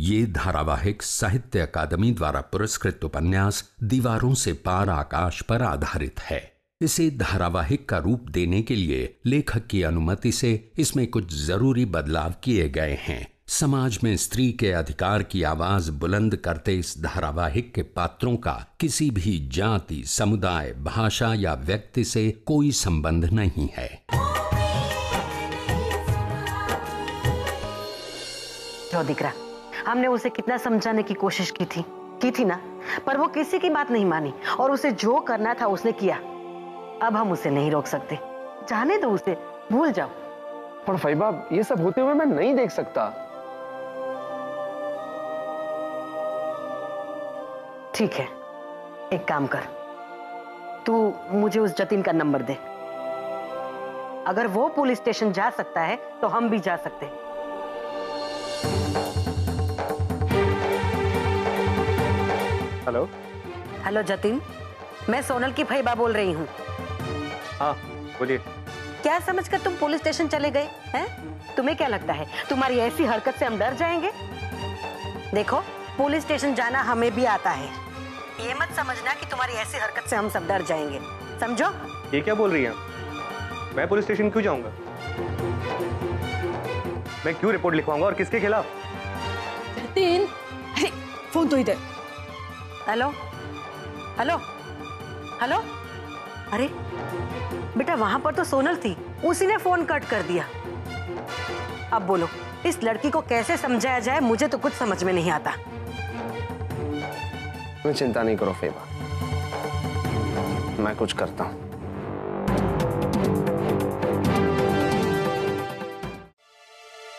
ये धारावाहिक साहित्य अकादमी द्वारा पुरस्कृत उपन्यास दीवारों से पार आकाश पर आधारित है। इसे धारावाहिक का रूप देने के लिए लेखक की अनुमति से इसमें कुछ जरूरी बदलाव किए गए हैं। समाज में स्त्री के अधिकार की आवाज बुलंद करते इस धारावाहिक के पात्रों का किसी भी जाति, समुदाय, भाषा या व्यक्ति से कोई संबंध नहीं है। जो दिकरा, हमने उसे कितना समझाने की कोशिश की थी ना, पर वो किसी की बात नहीं मानी और उसे जो करना था उसने किया। अब हम उसे नहीं रोक सकते, जाने दो उसे, भूल जाओ। पर फैबा, ये सब होते हुए मैं नहीं देख सकता। ठीक है, एक काम कर, तू मुझे उस जतिन का नंबर दे। अगर वो पुलिस स्टेशन जा सकता है तो हम भी जा सकते हैं। हेलो हेलो जतिन, मैं सोनल की फैबा बोल रही हूँ। हाँ बोलिए। क्या समझकर तुम पुलिस स्टेशन चले गए हैं? तुम्हें क्या लगता है तुम्हारी ऐसी हरकत से हम डर जाएंगे? देखो, पुलिस स्टेशन जाना हमें भी आता है। ये मत समझना कि तुम्हारी ऐसी हरकत से हम सब डर जाएंगे, समझो? ये क्या बोल रही हैं? मैं पुलिस स्टेशन क्यों जाऊंगा? मैं क्यों रिपोर्ट लिखवाऊंगा और किसके खिलाफ? जतिन, अरे फोन तो इधर। हेलो हेलो हेलो, अरे बेटा, वहां पर तो सोनल थी, उसी ने फोन कट कर दिया। अब बोलो, इस लड़की को कैसे समझाया जाए? मुझे तो कुछ समझ में नहीं आता। मैं चिंता नहीं करो फैबा, मैं कुछ करता हूं।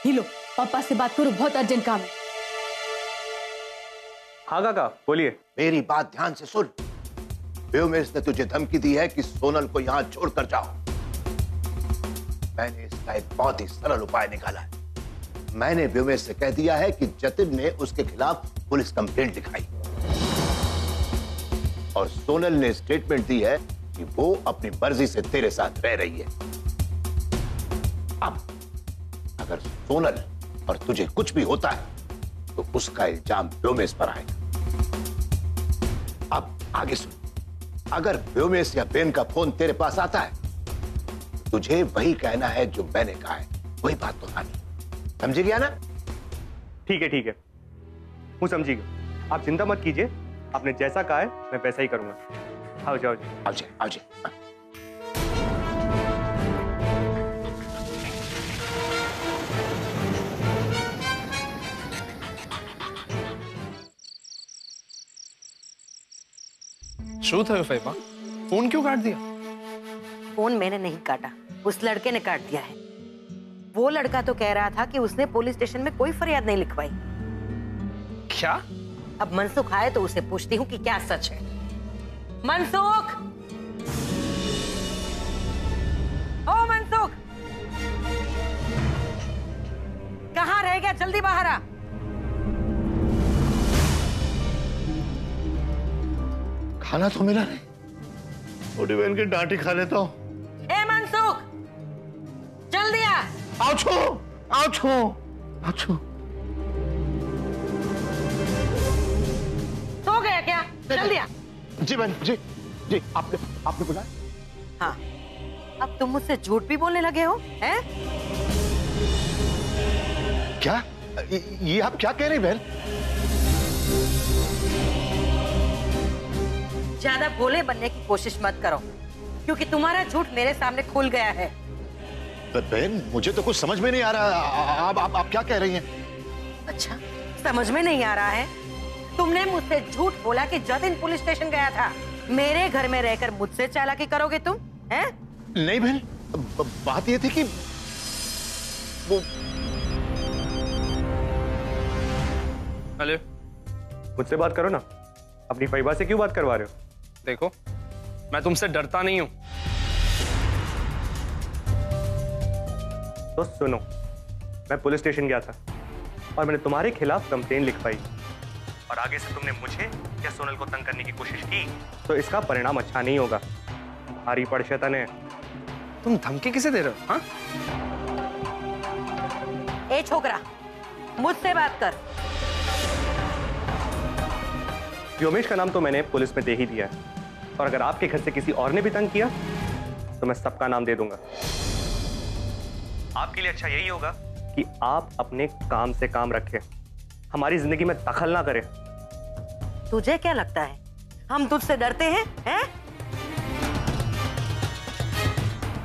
हिलो, पापा से बात करो, बहुत अर्जेंट काम है। हाँ काका, बोलिए। मेरी बात ध्यान से सुन। व्योमेश ने तुझे धमकी दी है कि सोनल को यहां छोड़कर जाओ। मैंने इसका एक बहुत ही सरल उपाय निकाला है। मैंने व्योमेश से कह दिया है कि जतिन ने उसके खिलाफ पुलिस कंप्लेंट लिखाई और सोनल ने स्टेटमेंट दी है कि वो अपनी मर्जी से तेरे साथ रह रही है। अब अगर सोनल और तुझे कुछ भी होता है तो उसका इल्जाम व्योमेश पर आएगा। अब आगे सुन, अगर व्योमेश या बेन का फोन तेरे पास आता है तुझे वही कहना है जो मैंने कहा है, वही बात तो आनी। समझ गया ना? ठीक है, वो समझिएगा। आप चिंता मत कीजिए, आपने जैसा कहा है मैं वैसा ही करूंगा। आओ जाओ आओ जाए। શું થયું ફૈબા? फोन क्यों काट दिया? फोन मैंने नहीं काटा, उस लड़के ने काट दिया है। वो लड़का तो कह रहा था कि उसने पुलिस स्टेशन में कोई फरियाद नहीं लिखवाई। क्या? अब मनसुख आए तो उसे पूछती हूँ कि क्या सच है। मनसुख, ओ मनसुख, कहाँ रह गया? जल्दी बाहर आ। खाना तो मिला नहीं, छोटी बहन की डांटी खा लेता हूँ। ए मनसुख, जल्दी आ। आओ छो। सो गया क्या? जल्दी आ। जी बहन, जी आपने बुलाया? हाँ, अब तुम मुझसे झूठ भी बोलने लगे हो, हैं? क्या? ये आप क्या कह रही बहन? ज्यादा भोले बनने की कोशिश मत करो, क्योंकि तुम्हारा झूठ मेरे सामने खुल गया है। बहन, मुझे तो कुछ समझ में नहीं आ रहा। आप क्या कह रही हैं? अच्छा, समझ में नहीं आ रहा है? तुमने मुझसे झूठ बोला कि जतिन पुलिस स्टेशन गया था। मेरे घर में रहकर मुझसे चालाकी करोगे तुम, हैं? नहीं बहन, बात ये थी कि वो। हेलो, मुझसे बात करो ना, अपनी फैबा से क्यों बात करवा रहे हो? देखो, मैं तुमसे डरता नहीं हूं। तो सुनो, मैं पुलिस स्टेशन गया था और मैंने तुम्हारे खिलाफ कंप्लेन लिखवाई और आगे से तुमने मुझे या सोनल को तंग करने की कोशिश की तो इसका परिणाम अच्छा नहीं होगा। भारी पड़ शैतान है। तुम धमकी किसे दे रहे हो? हाँ? ए छोकरा, मुझसे बात कर। व्योमेश का नाम तो मैंने पुलिस में दे ही दिया है, और अगर आपके घर से किसी और ने भी तंग किया तो मैं सबका नाम दे दूंगा। आपके लिए अच्छा यही होगा कि आप अपने काम से काम रखें, हमारी जिंदगी में दखल ना करें। तुझे क्या लगता है हम तुझसे डरते हैं?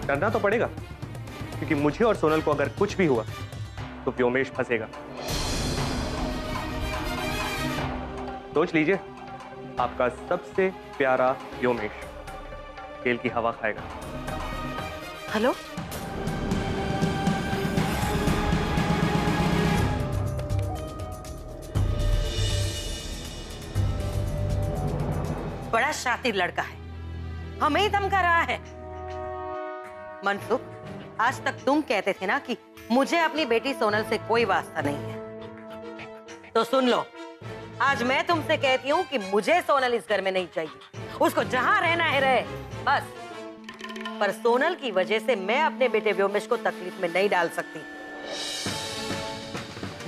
डरना तो पड़ेगा, क्योंकि मुझे और सोनल को अगर कुछ भी हुआ तो व्योमेश फंसेगा। सोच लीजिए, आपका सबसे प्यारा व्योमेश खेल की हवा खाएगा। हेलो, बड़ा शातिर लड़का है, हमें ही धमका रहा है। मनसुख, आज तक तुम कहते थे ना कि मुझे अपनी बेटी सोनल से कोई वास्ता नहीं है, तो सुन लो, आज मैं तुमसे कहती हूँ कि मुझे सोनल इस घर में नहीं चाहिए। उसको जहां रहना है रहे, बस। पर सोनल की वजह से मैं अपने बेटे व्योमेश को तकलीफ में नहीं डाल सकती।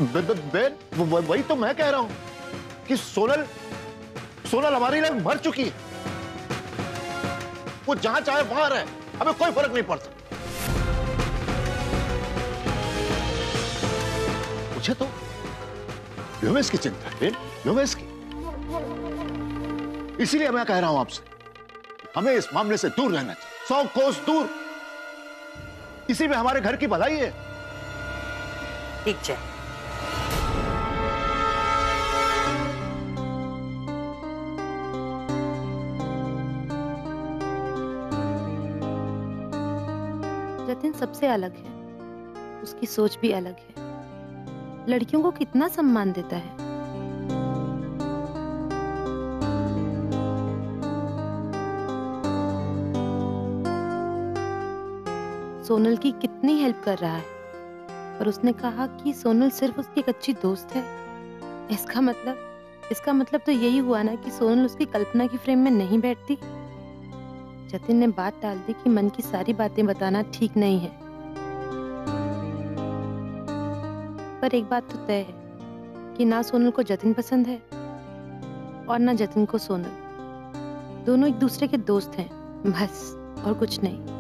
बेन, वही तो मैं कह रहा हूं कि सोनल हमारे लिए मर चुकी है। वो जहां चाहे वहां रहे, हमें कोई फर्क नहीं पड़ता। मुझे तो व्योमेश की चिंता है, बेन, व्योमेश की। इसीलिए मैं कह रहा हूं आपसे, हमें इस मामले से दूर रहना चाहिए, 100 कोस दूर। इसी में हमारे घर की भलाई है। ठीक है, जतिन सबसे अलग है, उसकी सोच भी अलग है। लड़कियों को कितना सम्मान देता है। सोनल की कितनी हेल्प कर रहा है, पर उसने कहा कि सोनल सिर्फ उसकी एक अच्छी दोस्त है। इसका मतलब तो यही हुआ ना कि सोनल उसकी कल्पना की फ्रेम में नहीं बैठती। जतिन ने बात टाल दी कि मन की सारी बातें बताना ठीक नहीं है, पर एक बात तो तय है कि ना सोनल को जतिन पसंद है और ना जतिन को सोनल। दोनों एक दूसरे के दोस्त हैं, बस, और कुछ नहीं।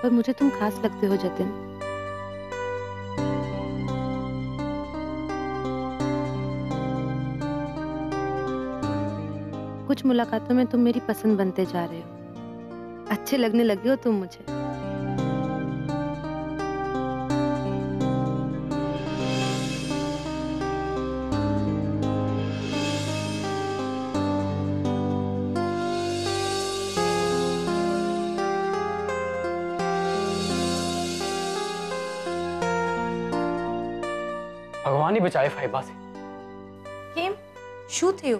पर मुझे तुम खास लगते हो जतिन। कुछ मुलाकातों में तुम मेरी पसंद बनते जा रहे हो। अच्छे लगने लगे हो तुम मुझे। भगवान ही बचाए फाइबा से। કેમ શું થયું?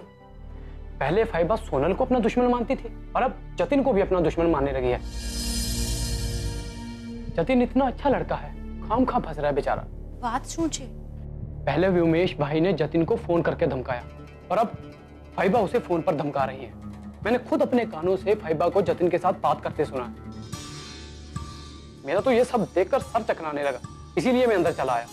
पहले फाइबा सोनल को अपना दुश्मन मानती थी और अब जतिन को भी अपना दुश्मन मानने लगी है। जतिन इतना अच्छा लड़का है, खामखा फंस रहा है बेचारा। વાત શું છે? पहले व्योमेश भाई ने जतिन को फोन करके धमकाया और अब फाइबा उसे फोन पर धमका रही है। मैंने खुद अपने कानों से फाइबा को जतिन के साथ बात करते सुना। मेरा तो ये सब देखकर सर चकराने लगा, इसीलिए मैं अंदर चला आया।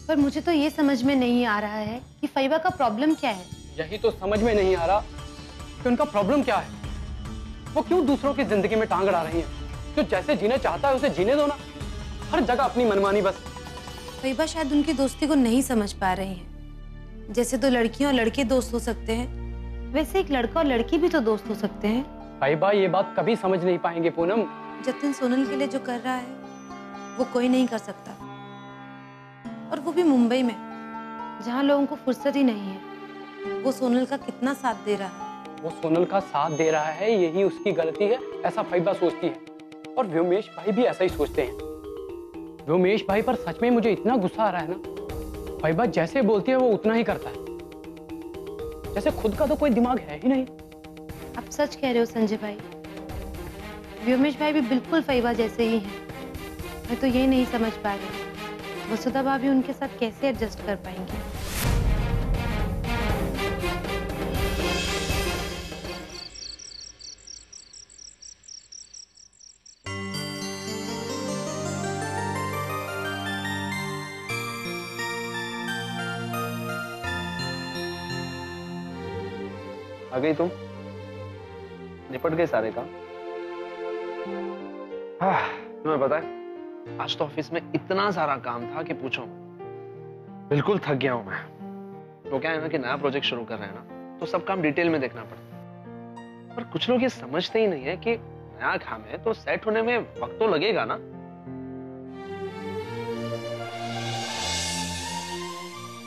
पर मुझे तो ये समझ में नहीं आ रहा है कि फाइबा का प्रॉब्लम क्या है। यही तो समझ में नहीं आ रहा कि उनका प्रॉब्लम क्या है। वो क्यों दूसरों की जिंदगी में टांग अड़ा रही है। जो जैसे जीने चाहता है उसे जीने दो ना, हर जगह अपनी मनमानी बस। फैबा शायद उनकी दोस्ती को नहीं समझ पा रही हैं। जैसे तो लड़कियां और लड़के दोस्त हो सकते हैं, वैसे एक लड़का और लड़की भी तो दोस्त हो सकते हैं। फाइबा ये बात कभी समझ नहीं पाएंगे पूनम। जतिन सोनल के लिए जो कर रहा है वो कोई नहीं कर सकता, और वो भी मुंबई में, जहाँ लोगों को फुर्सत ही नहीं है। वो सोनल का कितना साथ दे रहा है। वो सोनल का साथ दे रहा है, यही उसकी गलती है, ऐसा फाइबा सोचती है। और व्योमेश भाई भी ऐसा ही सोचते हैं। व्योमेश भाई पर सच में मुझे इतना गुस्सा आ रहा है ना, फाइबा जैसे बोलती है वो उतना ही करता है, जैसे खुद का तो कोई दिमाग है ही नहीं। आप सच कह रहे हो संजय भाई, व्योमेश भाई भी बिल्कुल फैबा जैसे ही हैं। मैं तो ये नहीं समझ पा रही वसुधा भाभी उनके साथ कैसे एडजस्ट कर पाएंगी। आ गई तुम? निपट गए सारे काम? तुम्हें पता है आज तो ऑफिस में इतना सारा काम था कि पूछो, बिल्कुल थक गया हूं मैं। वो क्या है ना कि नया प्रोजेक्ट शुरू कर रहे हैं ना, तो सब काम डिटेल में देखना पड़ता है। पर कुछ लोग ये समझते ही नहीं है कि नया काम है तो सेट होने में वक्त तो लगेगा ना।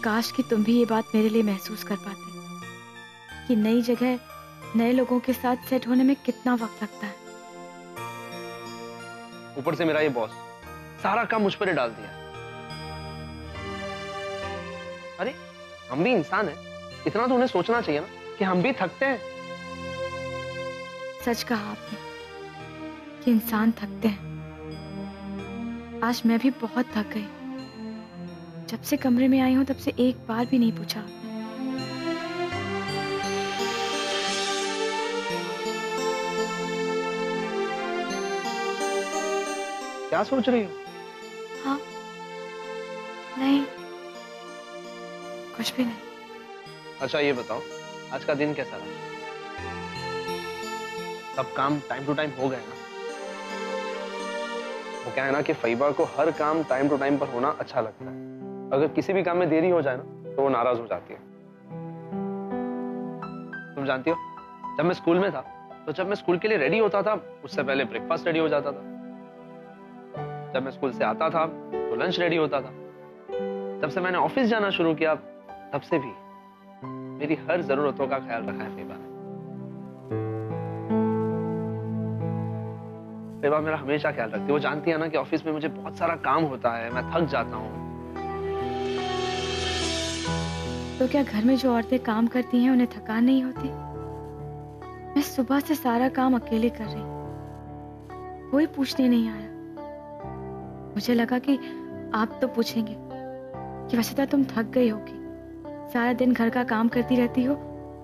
काश कि तुम भी ये बात मेरे लिए महसूस कर पाते कि नई जगह नए लोगों के साथ सेट होने में कितना वक्त लगता है। ऊपर से मेरा ये बॉस सारा काम मुझ पर ही डाल दिया। अरे हम भी इंसान हैं, इतना तो उन्हें सोचना चाहिए ना कि हम भी थकते हैं। सच कहा आपने कि इंसान थकते हैं। आज मैं भी बहुत थक गई। जब से कमरे में आई हूं तब से एक बार भी नहीं पूछा आपने। क्या सोच रही हो? हाँ, नहीं, कुछ भी नहीं। अच्छा ये बताओ आज का दिन कैसा रहा? सब काम टाइम टू टाइम हो गए ना? वो क्या है ना कि फैबा को हर काम टाइम टू टाइम पर होना अच्छा लगता है। अगर किसी भी काम में देरी हो जाए ना तो वो नाराज हो जाती है। तुम जानती हो जब मैं स्कूल में था तो जब मैं स्कूल के लिए रेडी होता था उससे पहले ब्रेकफास्ट रेडी हो जाता था। जब मैं स्कूल से आता था तो लंच रेडी होता था। जब से मैंने ऑफिस जाना शुरू किया तब से भी मेरी हर जरूरतों का ख्याल रखा है फैबा ने। फैबा मेरा हमेशा ख्याल रखती है। वो जानती है ना कि ऑफिस में मुझे बहुत सारा काम होता है, मैं थक जाता हूँ। तो क्या घर में जो औरतें काम करती हैं उन्हें थकान नहीं होती? मैं सुबह से सारा काम अकेले कर रही हूँ, कोई पूछने नहीं आया। मुझे लगा कि आप तो पूछेंगे कि वैसे तो तुम थक गई होगी, सारा दिन घर का काम करती रहती हो,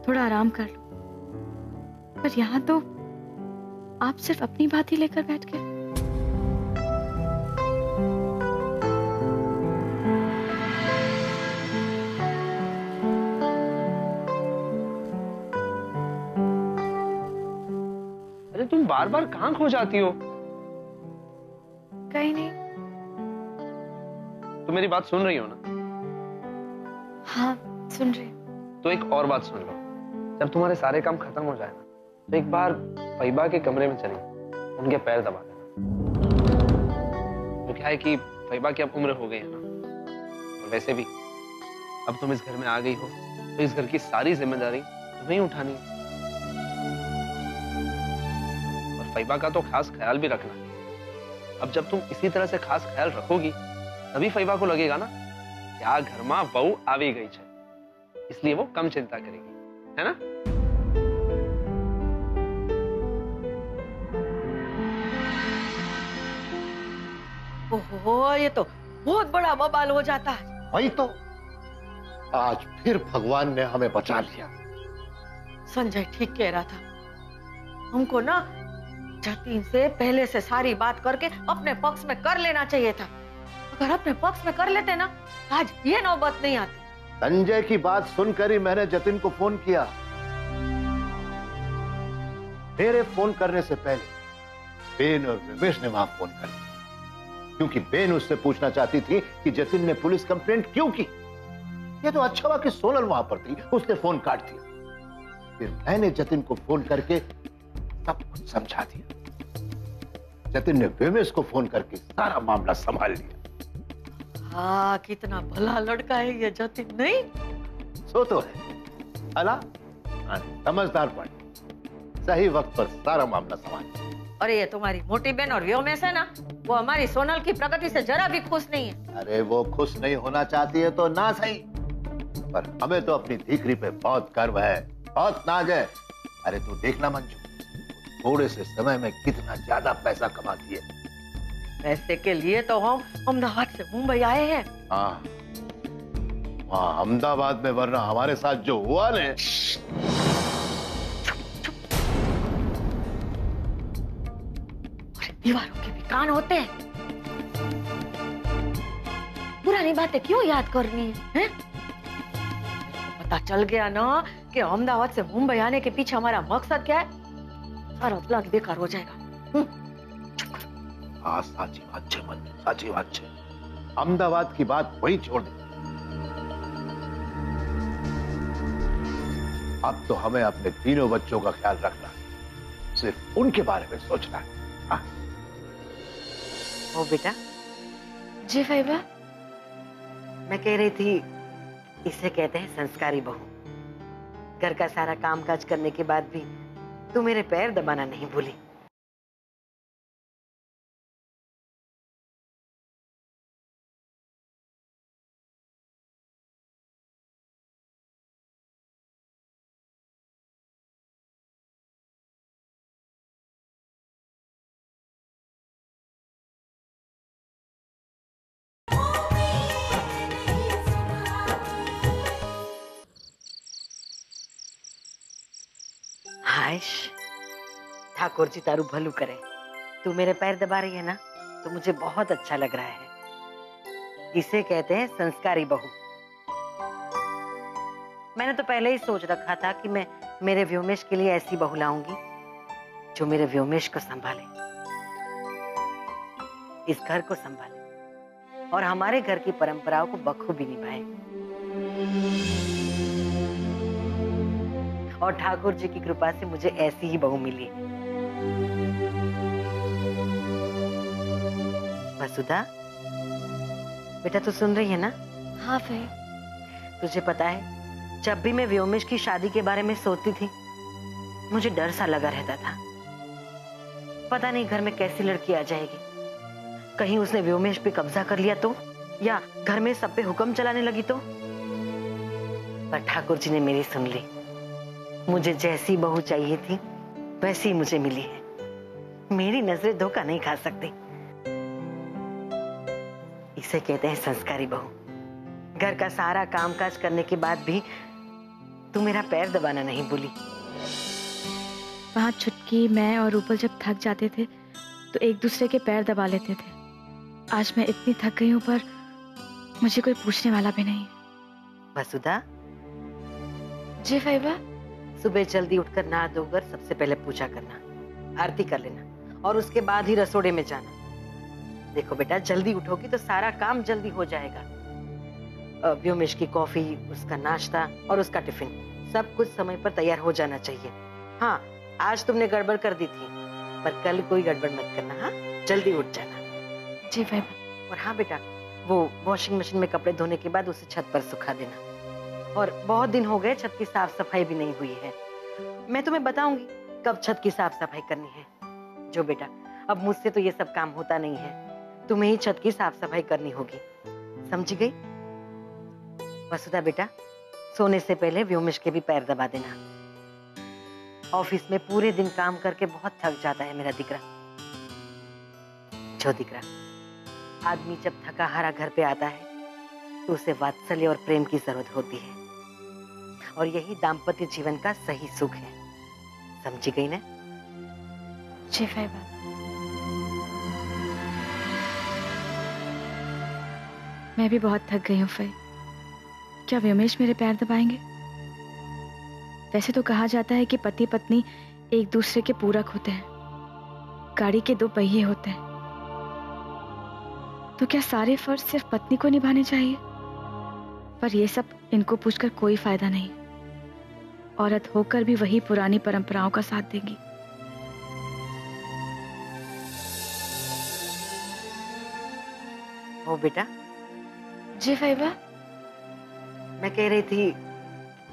थोड़ा आराम कर लो। पर यहाँ तो आप सिर्फ अपनी बात ही लेकर बैठ गए। अरे तुम बार बार कहाँ खो जाती हो? कहीं नहीं। तुम मेरी बात सुन रही हो ना? हाँ, सुन रही हूँ। तो एक और बात सुन लो। जब तुम्हारे सारे काम खत्म हो जाए ना तो एक बार फैबा के कमरे में चली, उनके पैर दबा देना। वो क्या है कि फैबा की अब उम्र हो गई है ना, और वैसे भी अब तुम इस घर में आ गई हो तो इस घर की सारी जिम्मेदारी तुम्हें ही उठानी है। और फैबा का तो खास ख्याल भी रखना है। अब जब तुम इसी तरह से खास ख्याल रखोगी तभी फैबा को लगेगा ना कि आ घर में बहू आवी गई है, इसलिए वो कम चिंता करेगी, है ना? ओहो, ये तो बहुत बड़ा बवाल हो जाता है। वही तो, आज फिर भगवान ने हमें बचा लिया। संजय ठीक कह रहा था, हमको ना जतिन से पहले से सारी बात करके अपने पक्ष में कर लेना चाहिए था। अगर अपने पक्ष में कर लेते ना आज ये नौबत नहीं आती। संजय की बात सुनकर ही मैंने जतिन को फोन किया। मेरे फोन करने से पहले बेन और विवेश ने वहां फोन कर दिया, क्योंकि बेन उससे पूछना चाहती थी कि जतिन ने पुलिस कंप्लेंट क्यों की। ये तो अच्छा हुआ कि सोनल वहां पर थी, उसने फोन काट दिया। फिर मैंने जतिन को फोन करके सब कुछ समझा दिया। जतिन ने विवेश को फोन करके सारा मामला संभाल लिया। हाँ, कितना भला लड़का है ये जतिन, नहीं? सो तो है अला, समझदार पड़, सही वक्त पर सारा मामला संभाल। अरे ये तुम्हारी मोटी बहन और व्योमेश है ना, वो हमारी सोनल की प्रगति से जरा भी खुश नहीं है। अरे वो खुश नहीं होना चाहती है तो ना सही, पर हमें तो अपनी धीकरी पे बहुत गर्व है, बहुत नाज है। अरे तू देखना मंजू, थोड़े से समय में कितना ज्यादा पैसा कमाती है। पैसे के लिए तो हम अहमदाबाद से मुंबई आए हैं। हाँ, वहाँ अहमदाबाद में, वरना हमारे साथ जो हुआ ने। दीवारों के भी कान होते हैं। पुरानी बातें क्यों याद करनी है? पता चल गया ना कि अहमदाबाद से मुंबई आने के पीछे हमारा मकसद क्या है, सारा प्लान बेकार हो जाएगा। हाँ साची बात है मन, साची बात है। अहमदाबाद की बात वही छोड़ दे। अब तो हमें अपने तीनों बच्चों का ख्याल रखना है, सिर्फ उनके बारे में सोचना है। हाँ? ओ बेटा। जी फाइबा। मैं कह रही थी, इसे कहते हैं संस्कारी बहू। घर का सारा कामकाज करने के बाद भी तू मेरे पैर दबाना नहीं भूली। हाश, ठाकुर जी तारू भलू करे। तू मेरे पैर दबा रही है ना, तो मुझे बहुत अच्छा लग रहा है। इसे कहते हैं संस्कारी बहू। मैंने तो पहले ही सोच रखा था कि मैं मेरे व्योमेश के लिए ऐसी बहू लाऊंगी जो मेरे व्योमेश को संभाले, इस घर को संभाले और हमारे घर की परंपराओं को बखूबी निभाए। और ठाकुर जी की कृपा से मुझे ऐसी ही बहू मिली। वसुधा बेटा, तू सुन रही है ना? हाँ भाई। तुझे पता है, जब भी मैं व्योमेश की शादी के बारे में सोचती थी, मुझे डर सा लगा रहता था। पता नहीं घर में कैसी लड़की आ जाएगी, कहीं उसने व्योमेश पे कब्जा कर लिया तो, या घर में सब पे हुक्म चलाने लगी तो। पर ठाकुर जी ने मेरी सुन ली। मुझे जैसी बहू चाहिए थी वैसी मुझे मिली है। मेरी नजरें धोखा नहीं खा सकती। इसे कहते हैं संस्कारी बहू। घर का सारा कामकाज करने के बाद भी तू मेरा पैर दबाना नहीं भूली। वहाँ छुटकी, मैं और रूपल जब थक जाते थे तो एक दूसरे के पैर दबा लेते थे। आज मैं इतनी थक गई हूँ पर मुझे कोई पूछने वाला भी नहीं। वसुधा। जी फाइबा। सुबह जल्दी उठकर नहा धोकर सबसे पहले पूजा करना, आरती कर लेना और उसके बाद ही रसोड़े में जाना। देखो बेटा, जल्दी उठोगी तो सारा काम जल्दी हो जाएगा। व्योमेश की कॉफी, उसका नाश्ता और उसका टिफिन सब कुछ समय पर तैयार हो जाना चाहिए। हाँ, आज तुमने गड़बड़ कर दी थी, पर कल कोई गड़बड़ मत करना। हाँ, जल्दी उठ जाना। जी फाइबा। और हाँ बेटा, वो वॉशिंग मशीन में कपड़े धोने के बाद उसे छत पर सुखा देना। और बहुत दिन हो गए छत की साफ सफाई भी नहीं हुई है। मैं तुम्हें बताऊंगी कब छत की साफ सफाई करनी है। जो बेटा, अब मुझसे तो ये सब काम होता नहीं है, तुम्हें ही छत की साफ सफाई करनी होगी। समझी गई? वसुधा बेटा, सोने से पहले व्योमेश के भी पैर दबा देना। ऑफिस में पूरे दिन काम करके बहुत थक जाता है मेरा दिकरा। जो दिकरा, आदमी जब थका हारा घर पे आता है तो उसे वात्सल्य और प्रेम की जरूरत होती है, और यही दाम्पत्य जीवन का सही सुख है। समझी गई ना? जी फाइबा। मैं भी बहुत थक गई हूँ फई। क्या व्योमेश मेरे पैर दबाएंगे? वैसे तो कहा जाता है कि पति पत्नी एक दूसरे के पूरक होते हैं, गाड़ी के दो पहिए होते हैं। तो क्या सारे फर्ज सिर्फ पत्नी को निभाने चाहिए? पर ये सब इनको पूछकर कोई फायदा नहीं। औरत होकर भी वही पुरानी परंपराओं का साथ देंगी। ओ बेटा। जी फाइबा। मैं कह रही थी,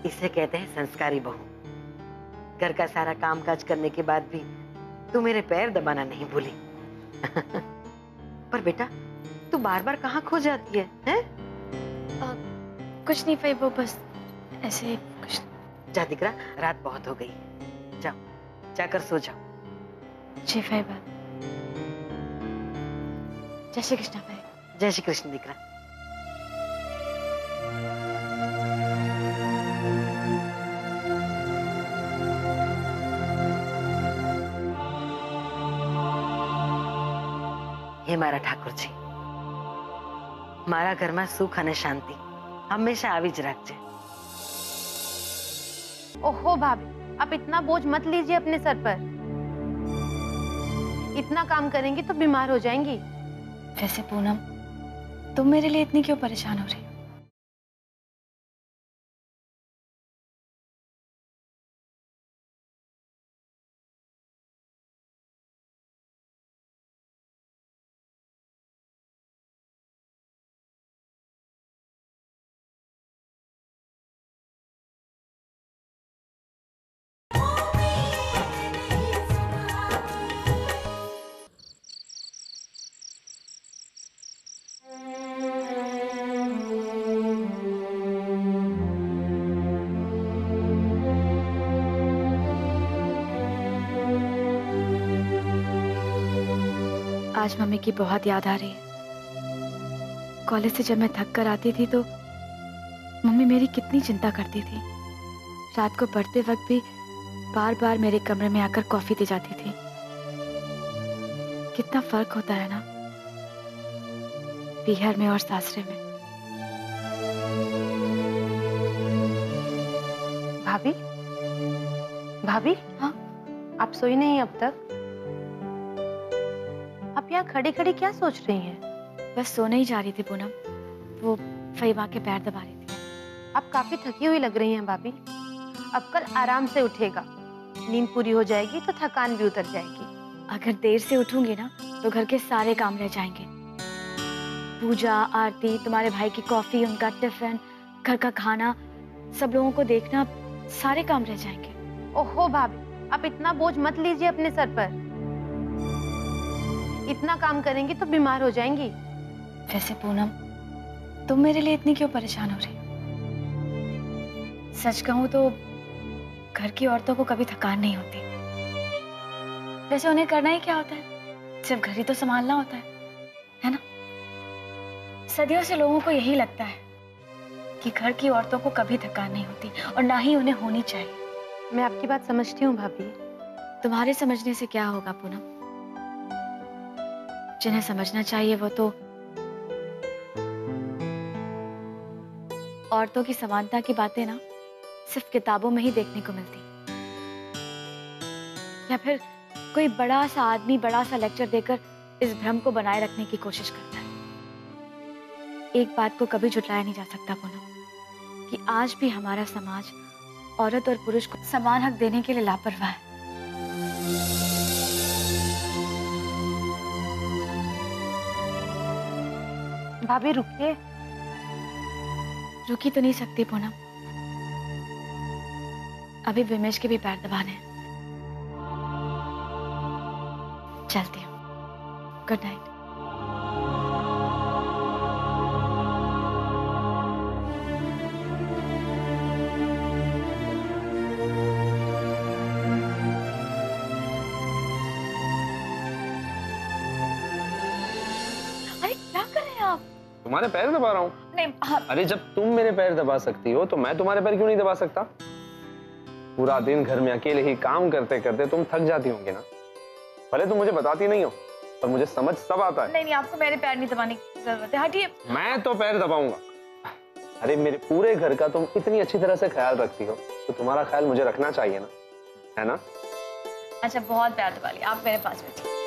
इसे कहते हैं संस्कारी बहू। घर का सारा कामकाज करने के बाद भी तू मेरे पैर दबाना नहीं भूली। पर बेटा, तू बार बार कहाँ खो जाती है, हैं? कुछ नहीं फाइबा, बस ऐसे कुछ। जा दिकरा, रात बहुत हो गई। जाओ, जाकर सो जाओ। जी फाइबा। जय श्री कृष्ण भाई। जय श्री कृष्ण दिकरा। हे मारा ठाकुर जी, मारा घर में सुख અને શાંતિ હંમેશા આવી જ રાખજે। ओहो भाभी, आप इतना बोझ मत लीजिए अपने सर पर। इतना काम करेंगी तो बीमार हो जाएंगी। वैसे पूनम, तुम मेरे लिए इतनी क्यों परेशान हो रही हो? आज मम्मी की बहुत याद आ रही है। कॉलेज से जब मैं थक कर आती थी तो मम्मी मेरी कितनी चिंता करती थी। रात को पढ़ते वक्त भी बार बार मेरे कमरे में आकर कॉफी दे जाती थी। कितना फर्क होता है ना पीहर में और सासरे में। भाभी, भाभी, हाँ? आप सोई नहीं अब तक? आप यहाँ खड़ी खड़ी क्या सोच रही हैं? बस सोने ही जा रही थी पूनम, वो फहीमा के पैर दबा रही थी। आप काफी थकी हुई लग रही हैं भाभी। अब कल आराम से उठेगा, नींद पूरी हो जाएगी तो थकान भी उतर जाएगी। अगर देर से उठूंगी ना तो घर के सारे काम रह जाएंगे। पूजा, आरती, तुम्हारे भाई की कॉफी, उनका टिफिन, घर का खाना, सब लोगों को देखना, सारे काम रह जाएंगे। ओहो भाभी, आप इतना बोझ मत लीजिए अपने सर पर। इतना काम करेंगी तो बीमार हो जाएंगी। वैसे पूनम, तुम मेरे लिए इतनी क्यों परेशान हो रही हो? सच कहूं तो घर की औरतों को कभी थकान नहीं होती। वैसे उन्हें करना ही क्या होता है, सिर्फ घर ही तो संभालना होता है ना? सदियों से लोगों को यही लगता है कि घर की औरतों को कभी थकान नहीं होती और ना ही उन्हें होनी चाहिए। मैं आपकी बात समझती हूँ भाभी। तुम्हारे समझने से क्या होगा पूनम? जिन्हें समझना चाहिए वो तो औरतों की समानता की बातें ना सिर्फ किताबों में ही देखने को मिलती, या फिर कोई बड़ा सा आदमी बड़ा सा लेक्चर देकर इस भ्रम को बनाए रखने की कोशिश करता है। एक बात को कभी झुटलाया नहीं जा सकता पूनम कि आज भी हमारा समाज औरत और पुरुष को समान हक देने के लिए लापरवाह है। भाभी रुकिए। रुकी तो नहीं सकती पूनम, अभी विमेश के भी पैर दबाने हैं। चलती हूँ, गुड नाइट। अरे क्या कर रहे हैं आप? तुम्हारे पैर दबा रहा हूँ। नहीं, अरे जब तुम मेरे पैर दबा सकती हो तो मैं तुम्हारे पैर क्यों नहीं दबा सकता? पूरा दिन घर में अकेले ही काम करते करते तुम थक जाती होंगी ना। भले तुम मुझे बताती नहीं हो पर मुझे समझ सब आता है। नहीं, आपको मेरे पैर नहीं दबाने की जरूरत है, हटिए। मैं तो पैर दबाऊंगा। अरे मेरे पूरे घर का तुम इतनी अच्छी तरह से ख्याल रखती हो तो तुम्हारा ख्याल मुझे रखना चाहिए ना, है ना? अच्छा, बहुत प्यार दबा लिया, आप मेरे पास बैठिए।